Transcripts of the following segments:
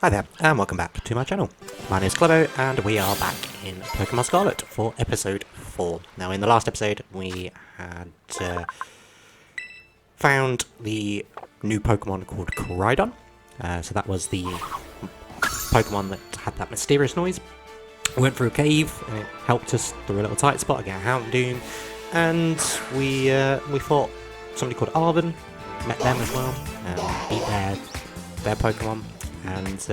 Hi there, and welcome back to my channel. My name is Klebo, and we are back in Pokémon Scarlet for episode 4. Now, in the last episode, we had found the new Pokémon called Koraidon. So that was the Pokémon that had that mysterious noise. We went through a cave, and it helped us through a little tight spot, get a Houndoom, and we fought somebody called Arven, met them as well, and beat their Pokémon. And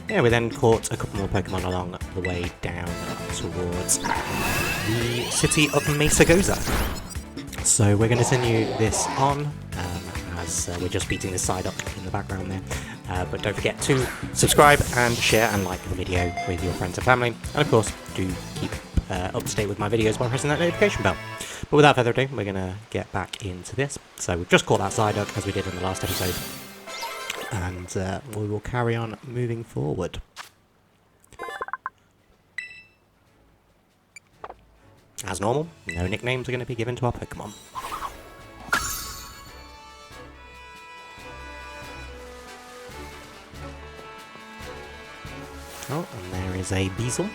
yeah, we then caught a couple more Pokemon along the way down towards the city of Mesagoza. So we're going to continue this on, as we're just beating this side up in the background there. But don't forget to subscribe and share and like the video with your friends and family. And of course, do keep up to date with my videos by pressing that notification bell. But without further ado, we're going to get back into this. So we've just caught that Psyduck as we did in the last episode. And we will carry on moving forward. As normal, no nicknames are going to be given to our Pokemon. Oh, and there is a Beazle.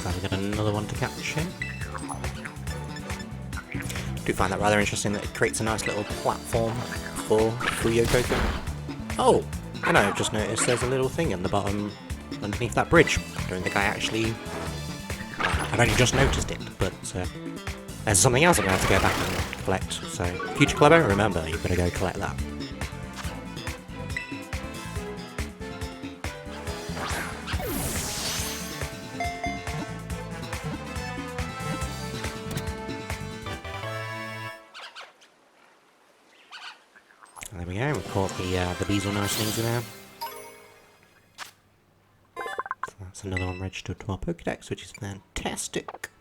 So we've got another one to catch here. I do find that rather interesting that it creates a nice little platform for Fuecoco. Oh, and I've just noticed there's a little thing in the bottom underneath that bridge. I don't think I've only just noticed it, but there's something else I'm going to have to go back and collect. So, future Klebo, remember, you've got to go collect that. There we go, we've caught the Beazle nicelings now. So that's another one registered to our Pokédex, which is fantastic.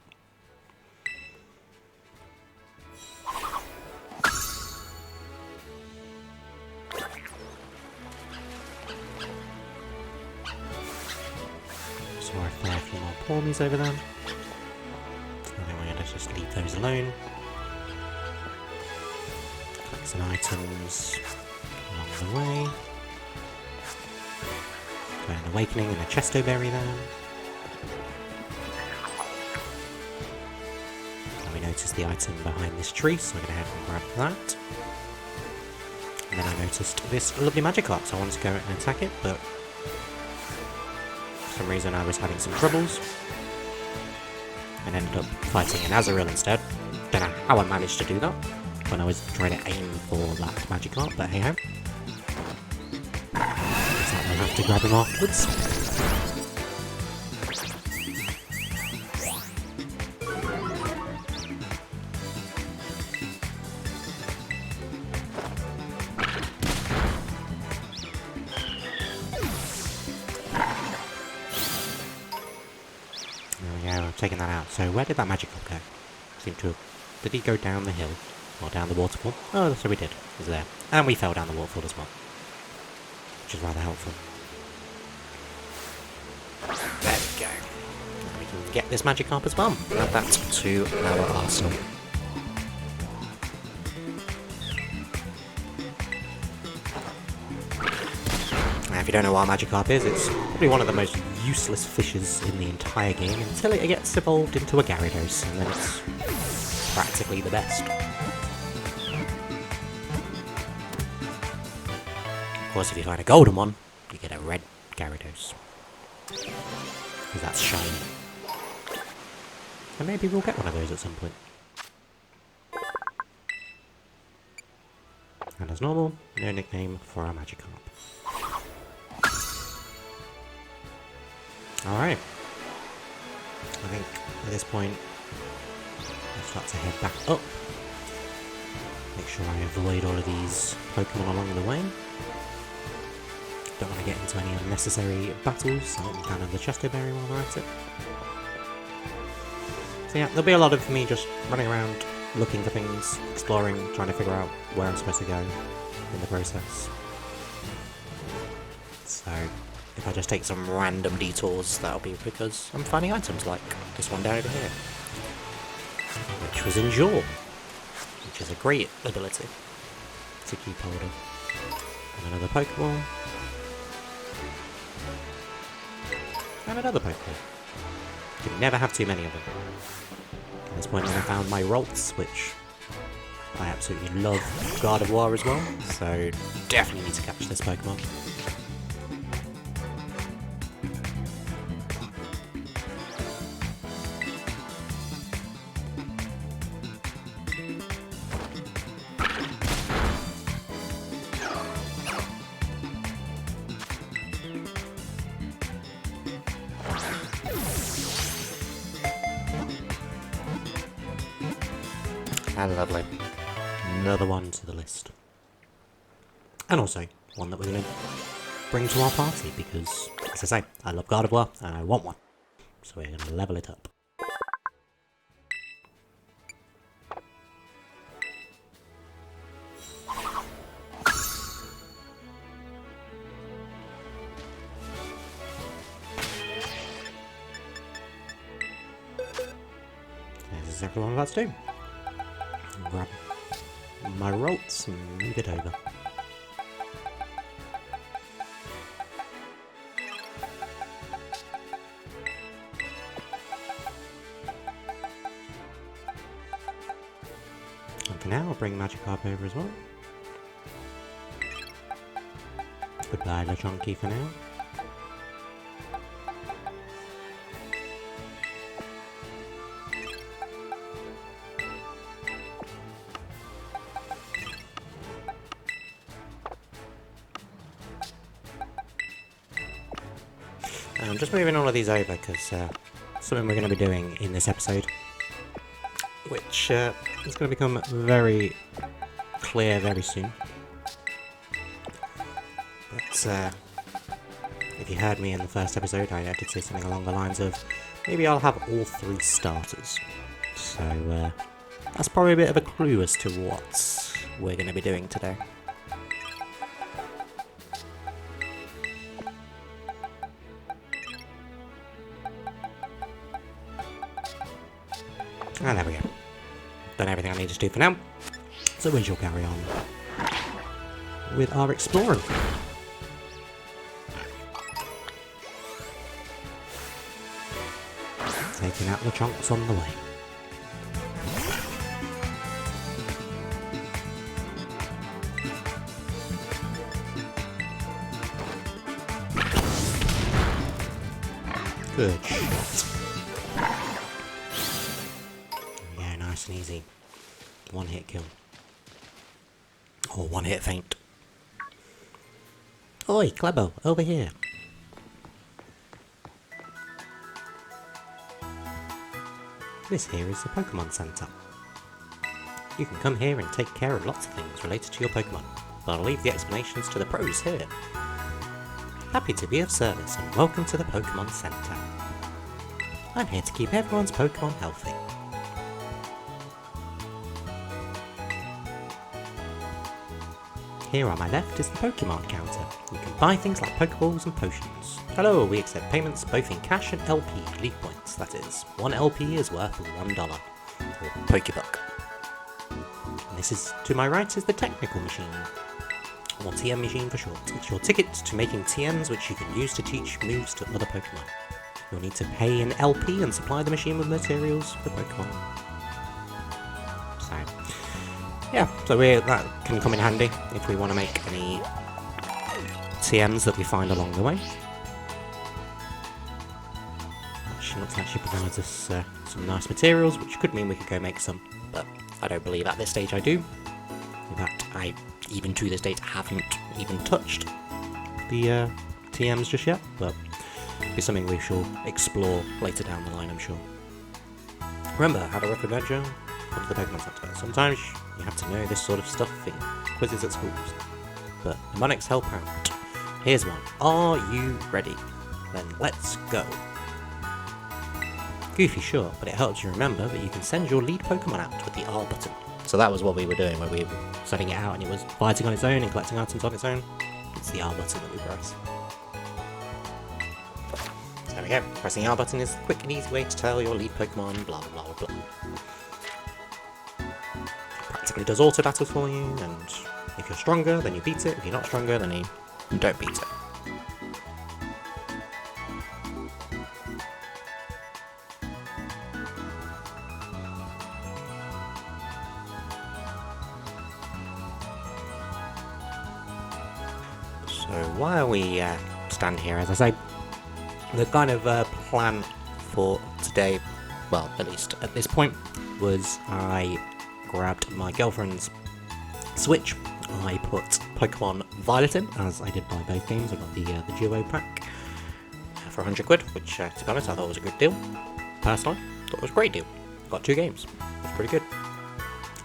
So a fair few more Pawmies over there. So then we're going to just leave those alone. Collect some items along the way. Got an Awakening and a Chesto Berry there. And we noticed the item behind this tree, so we're going to head and grab that. And then I noticed this lovely Magikarp, so I wanted to go and attack it, but for some reason I was having some troubles. And ended up fighting an Azurill instead. Don't know how I managed to do that when I was trying to aim for that Magikarp, but hey ho. So I'll have to grab him afterwards. There we go, I've taken that out. So where did that Magikarp go? Did he go down the hill? Or down the waterfall? Oh, that's what we did. It was there. And we fell down the waterfall as well. Which is rather helpful. There we go. Now we can get this Magikarp as well. Add that to our arsenal. Now, if you don't know what a Magikarp is, it's probably one of the most useless fishes in the entire game until it gets evolved into a Gyarados, and then it's practically the best. Of course, if you find a golden one, you get a red Gyarados. Because that's shiny. And maybe we'll get one of those at some point. And as normal, no nickname for our Magikarp. Alright. I think at this point, I'll start to head back up. Make sure I avoid all of these Pokemon along the way. Don't want to get into any unnecessary battles, so I can have the Chesto Berry while we're at it. So yeah, there'll be a lot of me just running around, looking for things, exploring, trying to figure out where I'm supposed to go in the process. So, if I just take some random detours, that'll be because I'm finding items like this one down over here. which was Endure, which is a great ability to keep hold of. And another Pokeball. And another Pokeball. You can never have too many of them. At this point I found my Rolts, which I absolutely love Gardevoir as well, so definitely need to catch this Pokemon. Lovely. Another one to the list. And also, one that we're going to bring to our party because, as I say, I love Gardevoir and I want one. So we're going to level it up. There's exactly what I'm about to do. Grab my Rolts and move it over. And for now, I'll bring Magikarp over as well. Goodbye, Lechonky for now. I'm just moving all of these over because something we're going to be doing in this episode, which is going to become very clear very soon. But if you heard me in the first episode, I did say something along the lines of maybe I'll have all 3 starters. So that's probably a bit of a clue as to what we're going to be doing today. And there we go. Done everything I need to do for now. So we shall carry on with our exploring. Taking out the chunks on the way. Good shot. Nice and easy. One hit kill. Or one hit faint. Oi, Klebo, over here. This here is the Pokémon Centre. You can come here and take care of lots of things related to your Pokémon, but I'll leave the explanations to the pros here. Happy to be of service and welcome to the Pokémon Centre. I'm here to keep everyone's Pokémon healthy. Here on my left is the Pokemon counter. You can buy things like Pokeballs and potions. Hello, we accept payments both in cash and LP, leaf points, that is. 1 LP is worth $1, or Pokebuck. And this is, to my right, is the technical machine, or TM machine for short. It's your ticket to making TMs which you can use to teach moves to other Pokemon. You'll need to pay in LP and supply the machine with materials for Pokemon. Yeah, so that can come in handy if we want to make any TMs that we find along the way. She looks like she provides us some nice materials, which could mean we could go make some, but I don't believe at this stage I do. In fact, I, even to this date, haven't even touched the TMs just yet, but it'll be something we shall explore later down the line, I'm sure. Remember, have a rough adventure, come to the Pokemon Centre. Sometimes you have to know this sort of stuff in quizzes at schools, but mnemonics help out. Here's one. Are you ready? Then let's go. Goofy, sure, but it helps you remember that you can send your lead Pokemon out with the R button. So that was what we were doing when we were setting it out and it was fighting on its own and collecting items on its own. It's the R button that we press. So there we go. Pressing the R button is the quick and easy way to tell your lead Pokemon blah blah blah blah. basically does auto battles for you, and if you're stronger, then you beat it. If you're not stronger, then you don't beat it. So while we stand here, as I say, the kind of plan for today, well, at least at this point, was I grabbed my girlfriend's Switch. I put Pokemon Violet in, as I did buy both games. I got the Duo pack for 100 quid, which, to be honest, I thought was a good deal. Personally, thought it was a great deal. Got 2 games. It was pretty good.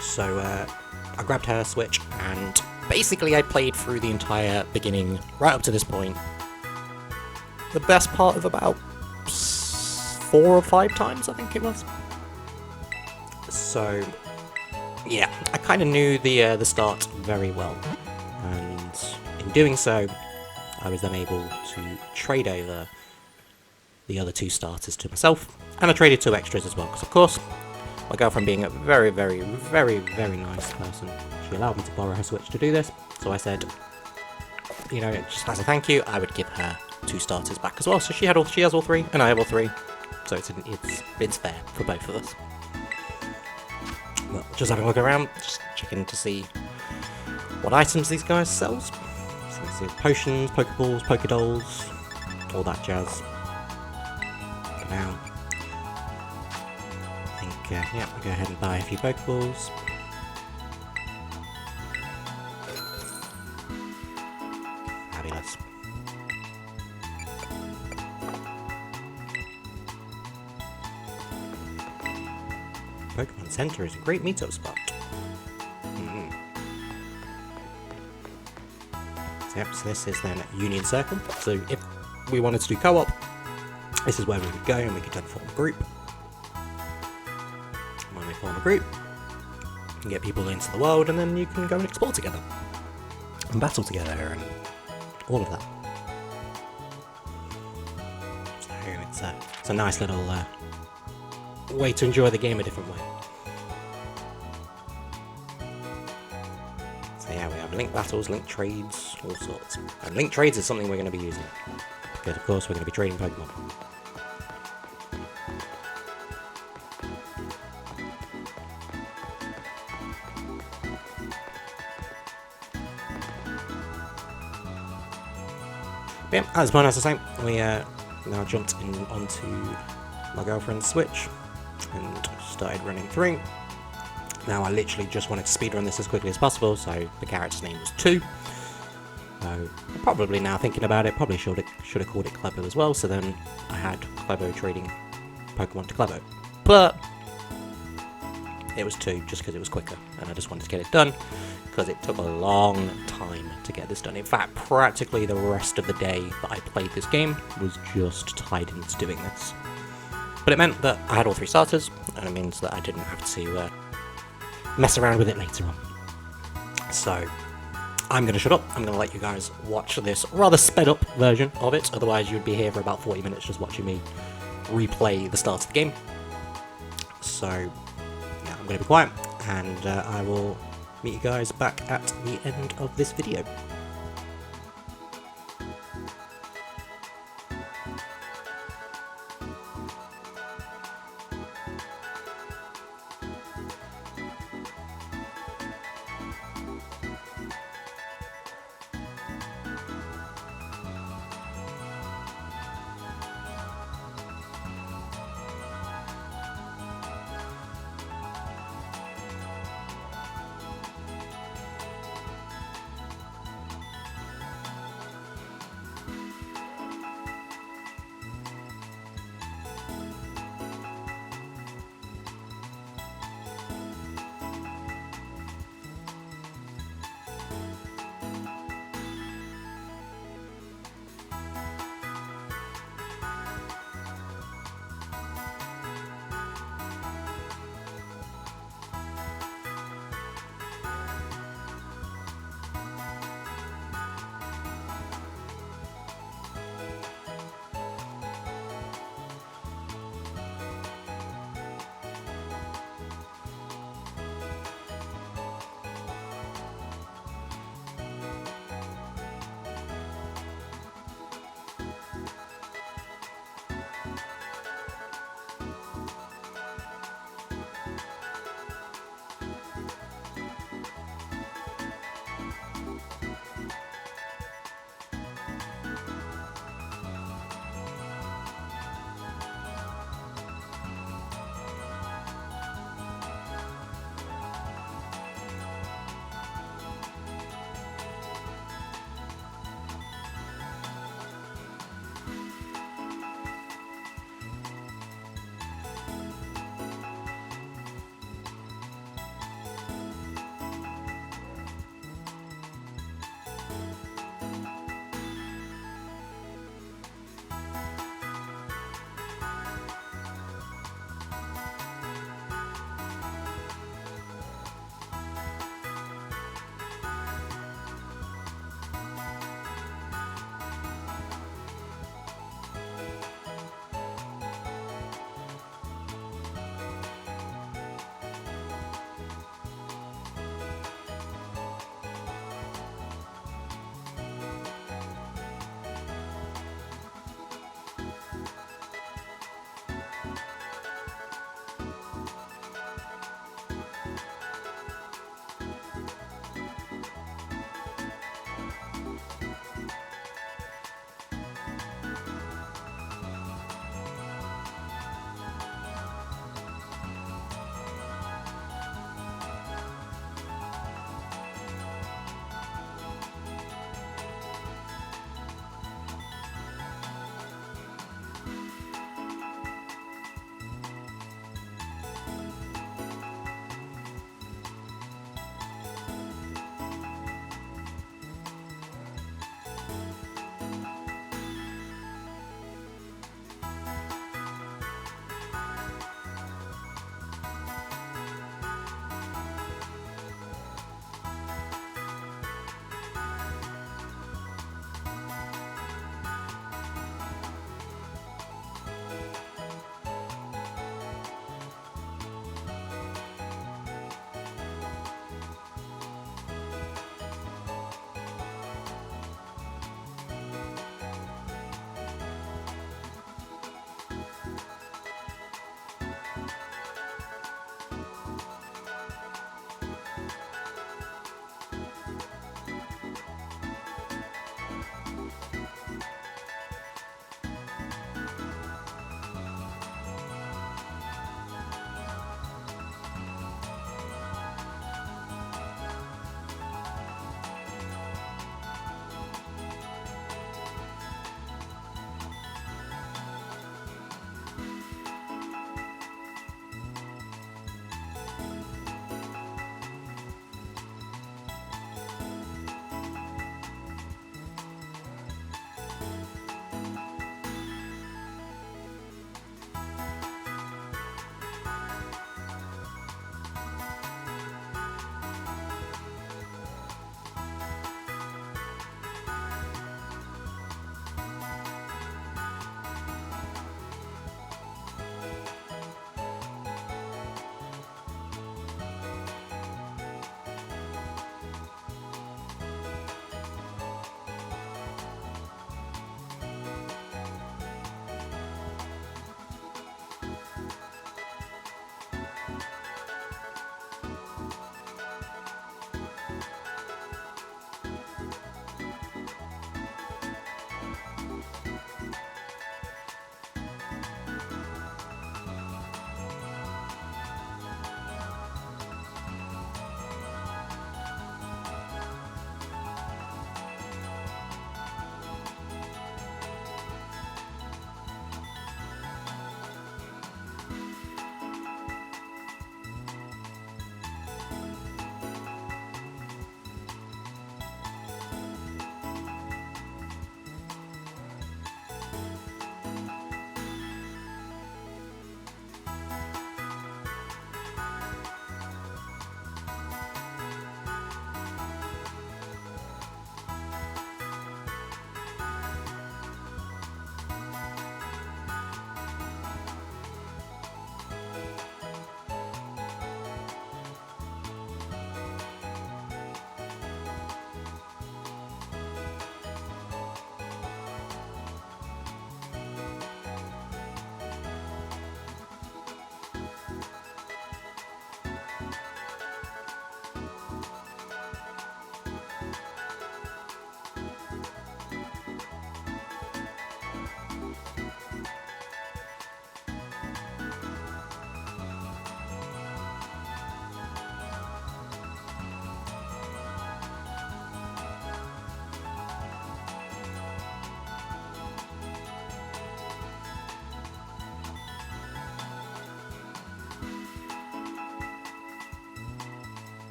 So I grabbed her Switch, and basically I played through the entire beginning, right up to this point. The best part of about 4 or 5 times, I think it was. So, yeah, I kind of knew the start very well, and in doing so, I was then able to trade over the other 2 starters to myself, and I traded 2 extras as well, because of course, my girlfriend being a very, very, very, very nice person, she allowed me to borrow her Switch to do this, so I said, you know, just as a thank you, I would give her 2 starters back as well. So she has all 3, and I have all 3, so it's fair for both of us. Well, just having a look around, just checking to see what items these guys sell. So you see potions, Pokeballs, Pokedolls, all that jazz. For now, I think yeah, we'll go ahead and buy a few Pokeballs. Fabulous. Pokémon Centre is a great meetup spot. So, yep, so this is then Union Circle. So if we wanted to do co-op, this is where we would go, and we could then form a group. When we form a group, you can get people into the world, and then you can go and explore together, and battle together, and all of that. So it's a nice little way to enjoy the game a different way. So yeah, we have link battles, link trades, all sorts. And link trades is something we're going to be using, because of course we're going to be trading Pokemon. But yeah, as I say, we now jumped in onto my girlfriend's Switch and started running through. Now I literally just wanted to speedrun this as quickly as possible, so the character's name was 2. So probably now thinking about it, probably should have called it Klebo as well, so then I had Klebo trading Pokemon to Klebo. But it was 2 just because it was quicker, and I just wanted to get it done, because it took a long time to get this done. In fact, practically the rest of the day that I played this game was just tied into doing this. But it meant that I had all 3 starters, and it means that I didn't have to mess around with it later on. So I'm going to shut up. I'm going to let you guys watch this rather sped up version of it, otherwise you'd be here for about 40 minutes just watching me replay the start of the game. So yeah, I'm going to be quiet, and I will meet you guys back at the end of this video.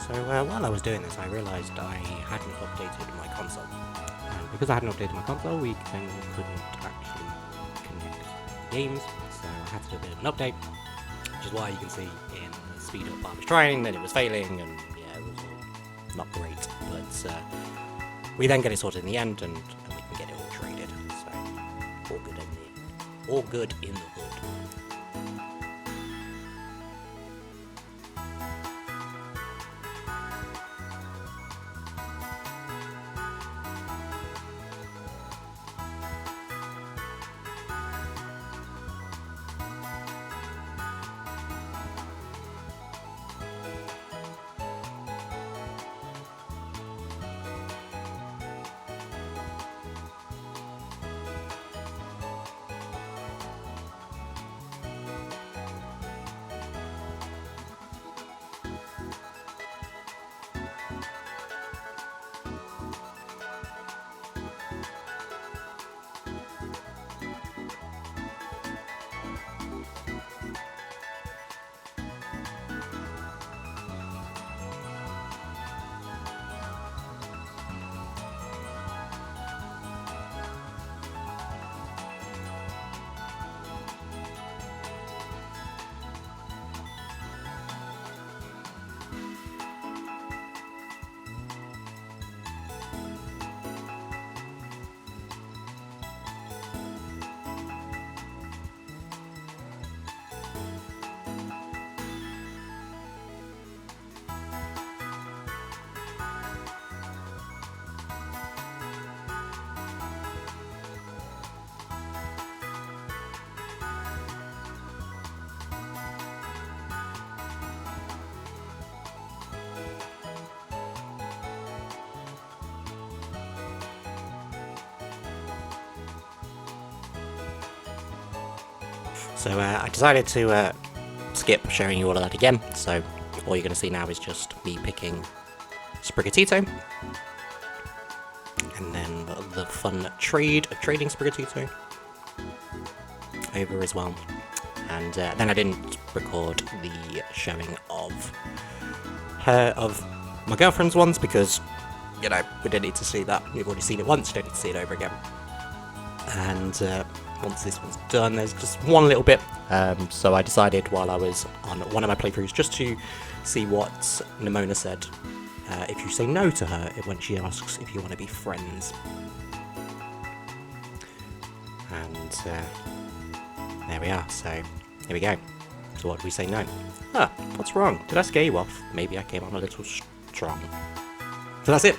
So while I was doing this, I realised I hadn't updated my console. And because I hadn't updated my console, we then couldn't actually connect games, so I had to do a bit of an update, which is why you can see in the speed up I was trying that it was failing, and yeah, it was all not great, but we then get it sorted in the end, and we can get it all traded, so all good in the hood. So I decided to skip showing you all of that again, so all you're going to see now is just me picking Sprigatito, and then the fun trade of trading Sprigatito over as well. And then I didn't record the showing of my girlfriend's ones because, you know, we didn't need to see that. We've already seen it once, don't need to see it over again. And once this one's done, there's just one little bit, so I decided while I was on one of my playthroughs just to see what Nimona said if you say no to her when she asks if you want to be friends. And there we are, so here we go. So what do we say no? Ah, what's wrong? Did I scare you off? Maybe I came on a little strong. So that's it.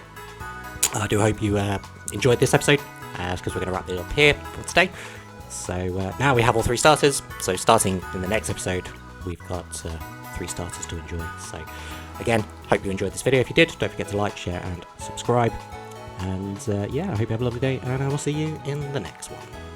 I do hope you enjoyed this episode, because we're going to wrap it up here for today. So now we have all 3 starters, so starting in the next episode we've got 3 starters to enjoy. So again, hope you enjoyed this video. If you did, don't forget to like, share and subscribe, and yeah, I hope you have a lovely day, and I will see you in the next one.